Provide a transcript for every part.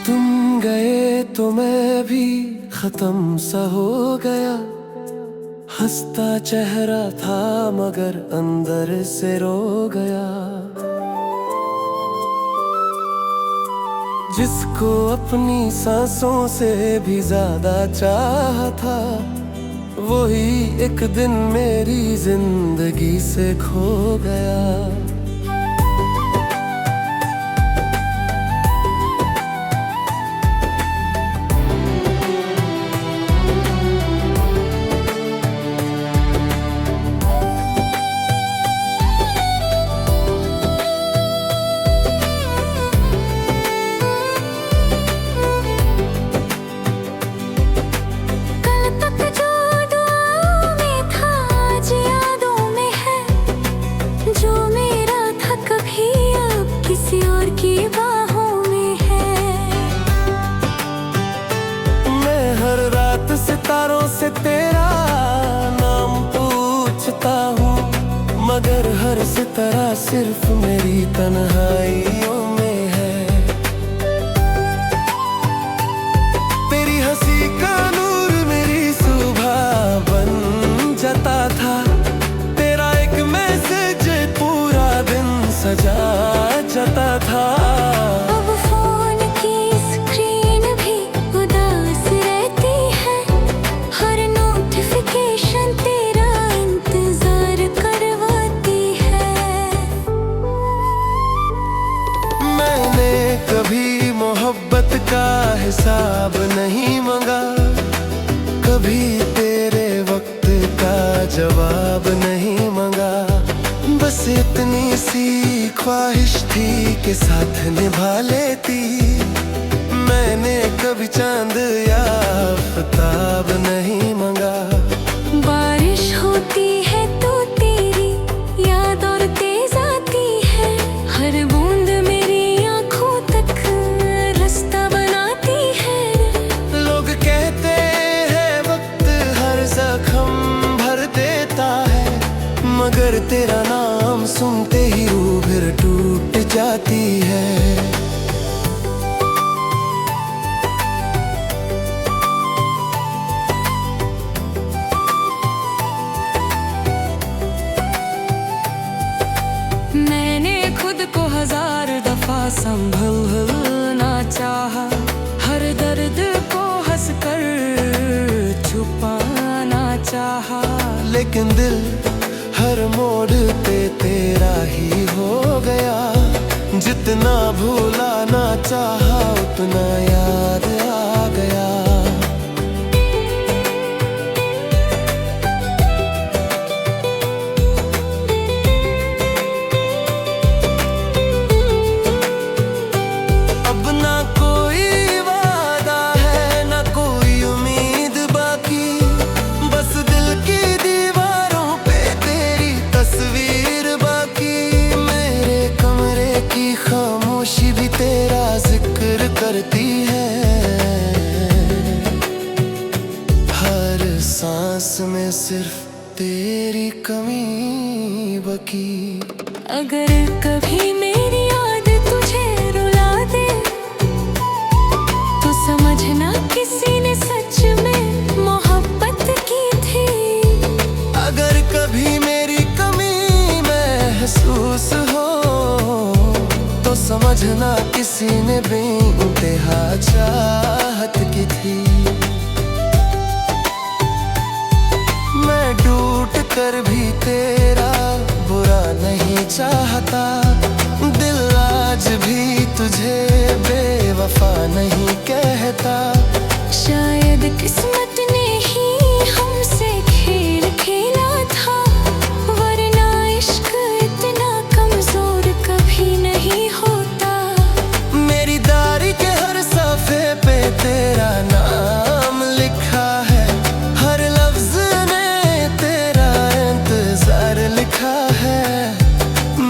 तुम गए तो मैं भी खत्म सा हो गया। हंसता चेहरा था मगर अंदर से रो गया। जिसको अपनी सांसों से भी ज्यादा चाहा था, वही एक दिन मेरी जिंदगी से खो गया। सितारों से तेरा नाम पूछता हूँ, मगर हर सितारा सिर्फ मेरी तन्हाइयों में है। तेरी हंसी का नूर मेरी सुबह बन जाता था। तेरा एक मैसेज पूरा दिन सजा जाता था। कभी मोहब्बत का हिसाब नहीं मांगा, कभी तेरे वक्त का जवाब नहीं मांगा। बस इतनी सी ख्वाहिश थी कि साथ निभा लेती। मैंने कभी चांद या आफताब नहीं मांगा। बारिश होती है तो तेरी याद और तेज आती है। हर बूंद मगर तेरा नाम सुनते ही रूह फिर टूट जाती है। मैंने खुद को 1000 दफा संभलना चाहा। हर दर्द को हंसकर छुपाना चाहा, लेकिन दिल हर मोड़ पे तेरा ही हो गया। जितना भुलाना चाहा उतना याद आ गया। अब ना कोई वादा है ना कोई उम्मीद बाकी, बस दिल की दीवारों पे तेरी तस्वीर बाकी। मेरे कमरे की खामोशी भी तेरा जिक्र करती है। हर सांस में सिर्फ तेरी कमी बकी। अगर कभी मेरी याद तुझे रुला दे, तो समझना किसी ने सच में मोहब्बत की थी। अगर कभी मेरी कमी महसूस हो, तो समझना किसी ने बेइंतहा चाहत की थी। मैं टूट कर भी तेरा बुरा नहीं चाहता। दिल आज भी तुझे बेवफा नहीं कहता। शायद किस्मत ने ही हमसे खेल खेला था, वरना इश्क इतना कमजोर कभी नहीं होता। मेरी डायरी के हर सफ़े पे तेरा नाम लिखा है। हर लफ्ज ने तेरा इंतजार लिखा है।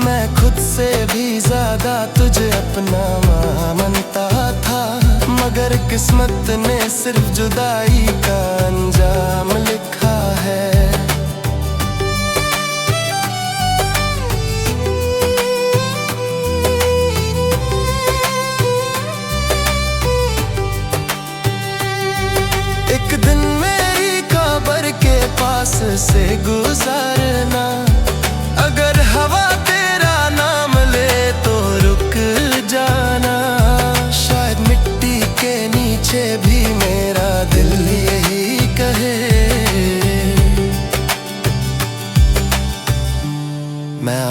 मैं खुद से भी ज्यादा तुझे अपना मानता था, मगर किस्मत ने सिर्फ जुदाई का अंजाम लिखा है।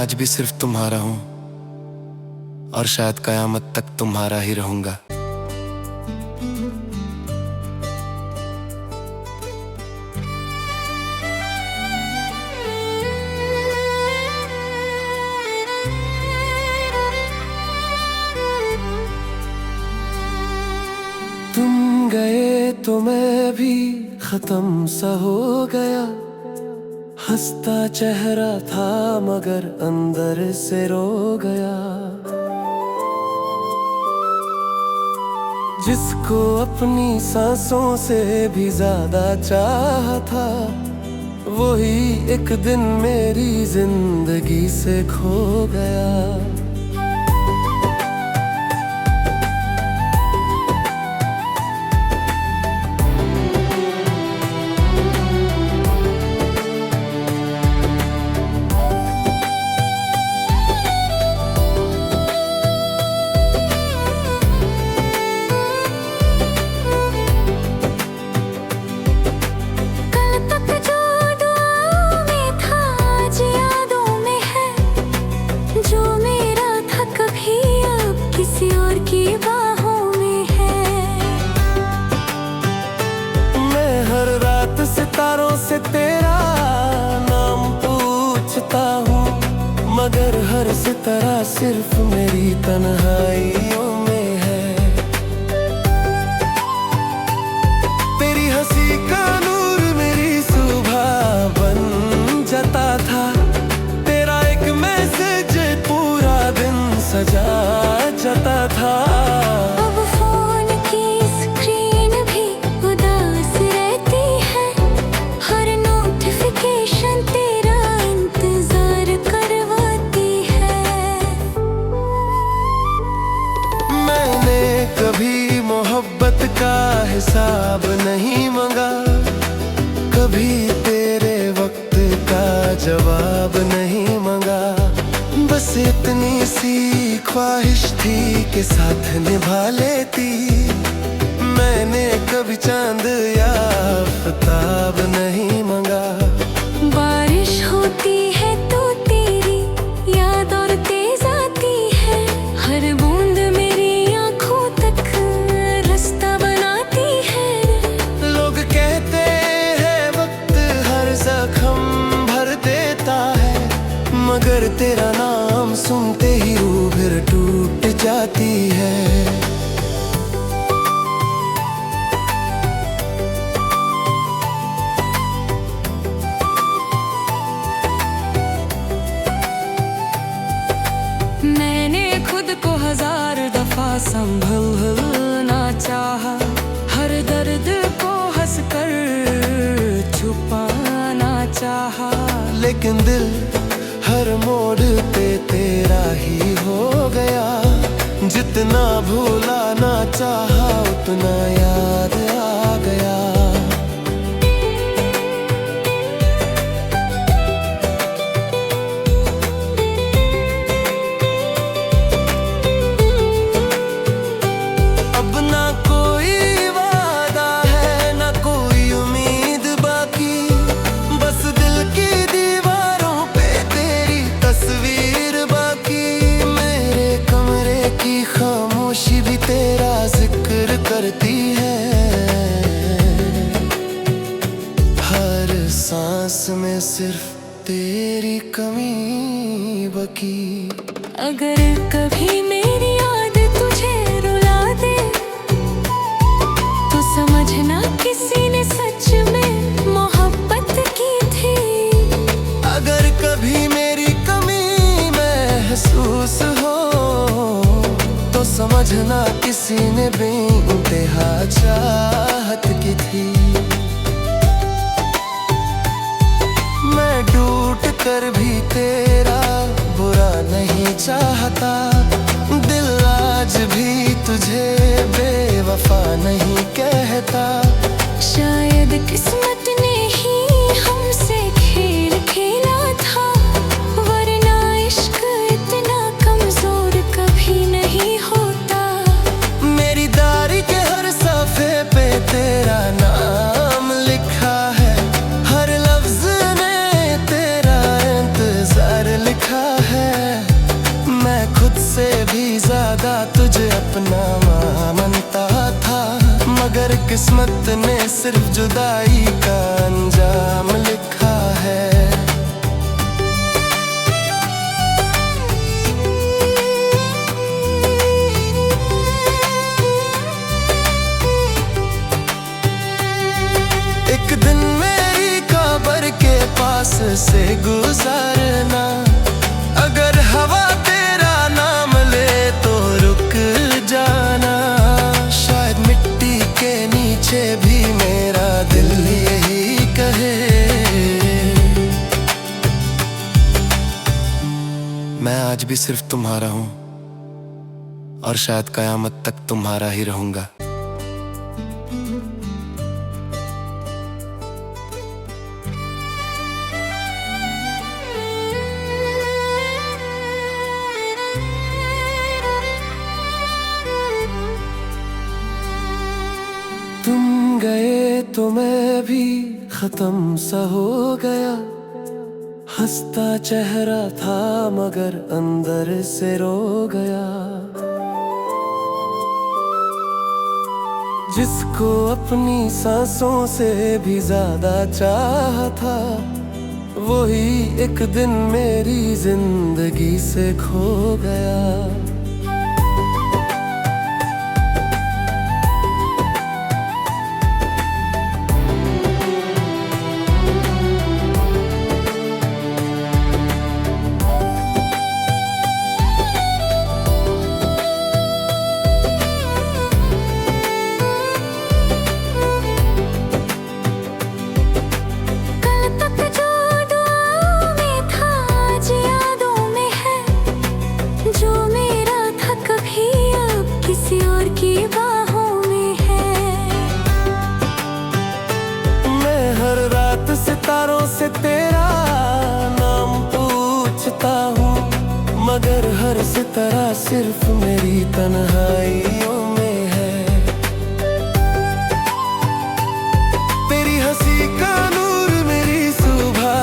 आज भी सिर्फ तुम्हारा हूं और शायद कयामत तक तुम्हारा ही रहूंगा। तुम गए तो मैं भी खत्म सा हो गया, हंसता चेहरा था मगर अंदर से रो गया। जिसको अपनी सांसों से भी ज्यादा चाहा था, वही एक दिन मेरी जिंदगी से खो गया। सितारों से तेरा नाम पूछता हूँ, मगर हर सितारा सिर्फ मेरी तन्हाइयों में है। तेरी हंसी का नूर मेरी सुबह बन जाता था, तेरा एक मैसेज पूरा दिन सजा जाता था। कभी मोहब्बत का हिसाब नहीं मांगा, कभी तेरे वक्त का जवाब नहीं मांगा। बस इतनी सी ख्वाहिश थी कि साथ निभा लेती। मैंने कभी चांद या आफताब नहीं मांगा। बारिश होती है तो तेरी याद और तेज आती है, हर बूंद मगर तेरा नाम सुनते ही रूह फिर टूट जाती है। मैंने खुद को 1000 दफा संभलना चाहा, हर दर्द को हंसकर छुपाना चाहा, लेकिन दिल हर मोड़ पे तेरा ही हो गया। जितना भुलाना चाहा उतना याद आ गया। अब ना कोई वादा है ना कोई उम्मीद बाकी, बस दिल की दीवारों पे तेरी तस्वीर बाकी। मेरे कमरे की खामोशी भी तेरा जिक्र करती है, हर सांस में सिर्फ तेरी कमी बकी। अगर कभी मेरी याद तुझे रुला दे, तो समझना किसी ने सच में मोहब्बत की थी। अगर कभी मेरी कमी महसूस हो, तो समझना किसी ने बेइंतहा चाहत की थी। मैं टूट कर भी तेरा बुरा नहीं चाहता, दिल आज भी तुझे बेवफा नहीं कहता। शायद किस्मत ने ही हमसे खेल खेला था, वरना इश्क इतना कमजोर कभी नहीं होता। मेरी डायरी के हर सफ़े पे तेरा नाम लिखा है, हर लफ्ज में तेरा इंतजार लिखा है। किस्मत ने सिर्फ जुदाई का अंजाम लिखा है। एक दिन मेरी कब्र के पास से गुजरना, अगर हवा तेरा नाम ले तो रुक जाना। शायद मिट्टी के नीचे भी मेरा दिल यही कहे, मैं आज भी सिर्फ तुम्हारा हूं और शायद कयामत तक तुम्हारा ही रहूंगा। तुम गए तो मैं भी खत्म सा हो गया, हंसता चेहरा था मगर अंदर से रो गया। जिसको अपनी सांसों से भी ज्यादा चाहा था, वही एक दिन मेरी जिंदगी से खो गया। सितारों से तेरा नाम पूछता हूँ, मगर हर सितारा सिर्फ मेरी तन्हाइयों में है। तेरी हंसी का नूर मेरी सुबह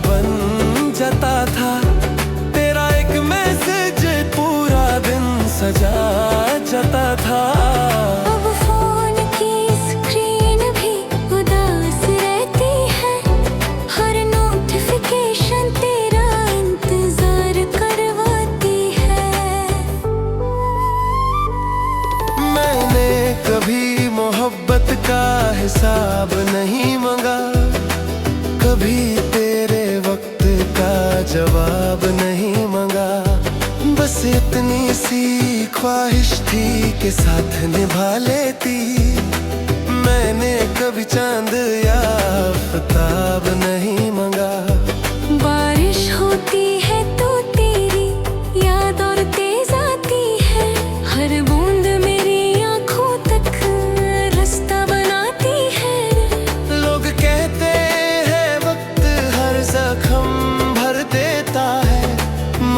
बन जाता था, तेरा एक मैसेज पूरा दिन सजा जाता था। कभी मोहब्बत का हिसाब नहीं मांगा, कभी तेरे वक्त का जवाब नहीं मांगा। बस इतनी सी ख्वाहिश थी कि साथ निभा लेती। मैंने कभी चांद या आफताब नहीं मांगा। बारिश होती है तो तेरी याद और तेज आती है, हर बूंद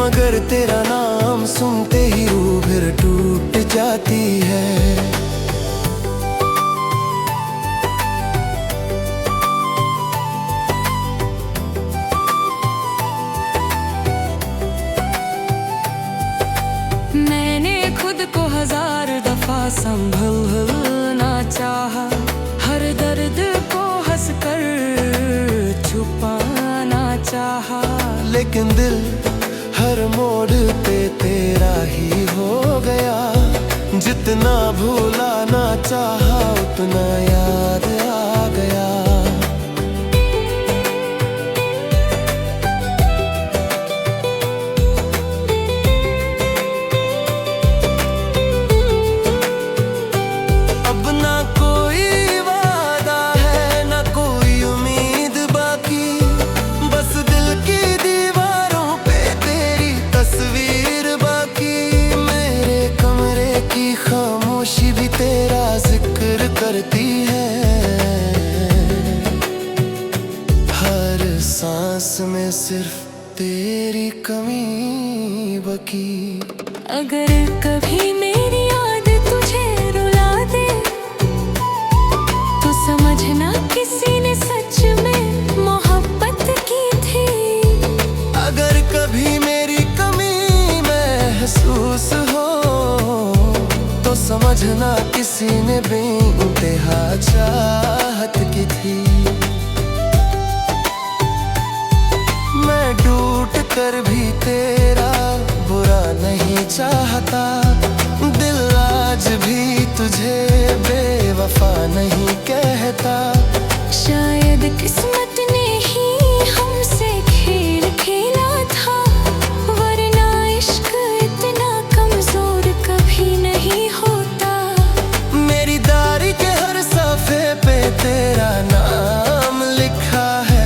मगर तेरा नाम सुनते ही रूह फिर टूट जाती है। मैंने खुद को 1000 दफा संभलना चाहा, हर दर्द को हंसकर छुपाना चाहा, लेकिन दिल हर मोड़ पे तेरा ही हो गया। जितना भुलाना चाहा उतना याद आ गया। अब ना कोई वादा है ना कोई उम्मीद बाकी, बस दिल की दीवारों पे तेरी तस्वीर बाकी। मेरे कमरे की खामोशी भी तेरा जिक्र करती है, हर सांस में सिर्फ तेरी कमी बकी। अगर कभी मेरी याद तुझे रुला दे तो समझना किसी ने सच में मोहब्बत की थी। अगर कभी मेरी कमी महसूस हो तो समझ समझना किसी ने बेइंतहा चाहत की थी। मैं टूट कर भी तेरा बुरा नहीं चाहता, दिल आज भी तुझे बेवफा नहीं कहता। शायद किस्मत ने ही हमसे खेल खेला था, वरना इश्क इतना कमजोर कभी नहीं होता। मेरी डायरी के हर सफ़े पे तेरा नाम लिखा है,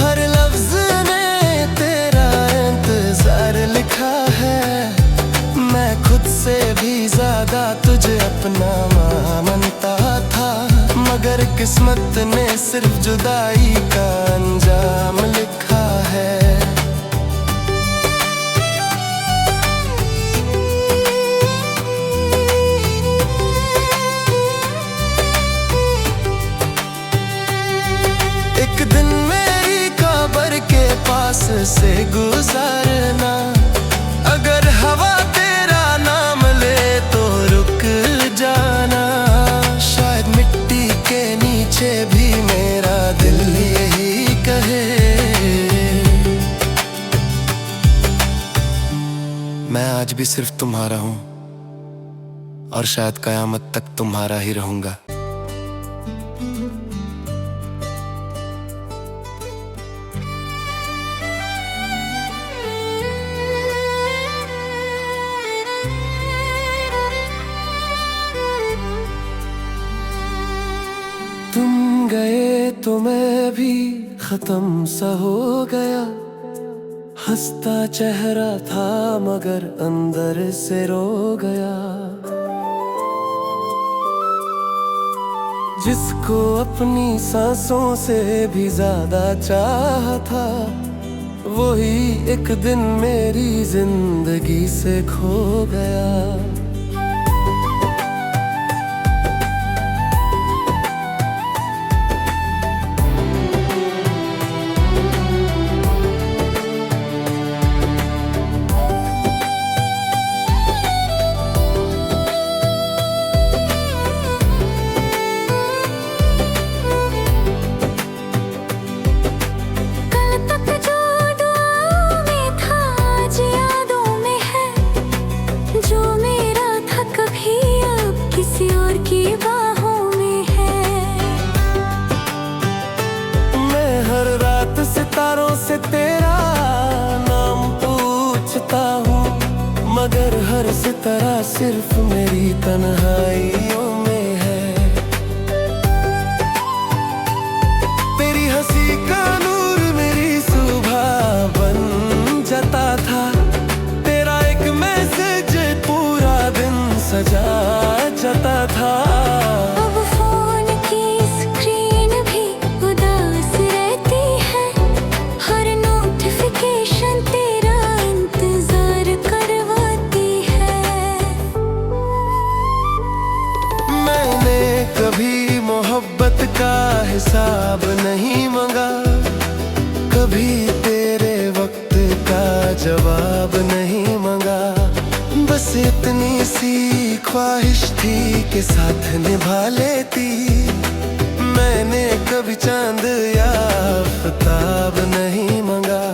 हर लफ्ज ने तेरा इंतजार लिखा है। मैं खुद से भी ज्यादा तुझे अपना मानता था, मगर किस्मत ने सिर्फ जुदाई का अंजाम लिखा है। एक दिन मेरी कब्र के पास से गुजरना, अगर हवा तेरा नाम ले तो रुक जाना। शायद मिट्टी के नीचे भी मेरा दिल यही कहे, मैं आज भी सिर्फ तुम्हारा हूँ और शायद कयामत तक तुम्हारा ही रहूंगा। तुम गए तो मैं भी खत्म सा हो गया, हंसता चेहरा था मगर अंदर से रो गया। जिसको अपनी सांसों से भी ज्यादा चाहा था, वही एक दिन मेरी जिंदगी से खो गया। सितारों से तेरा नाम पूछता हूँ, मगर हर सितारा सिर्फ मेरी तन्हाइयों में है। तेरी हंसी का नूर मेरी सुबह बन जाता था, तेरा एक मैसेज पूरा दिन सजा जाता था। कभी मोहब्बत का हिसाब नहीं मांगा, कभी तेरे वक्त का जवाब नहीं मांगा। बस इतनी सी ख्वाहिश थी कि साथ निभा लेती, मैंने कभी चांद या आफताब नहीं मांगा।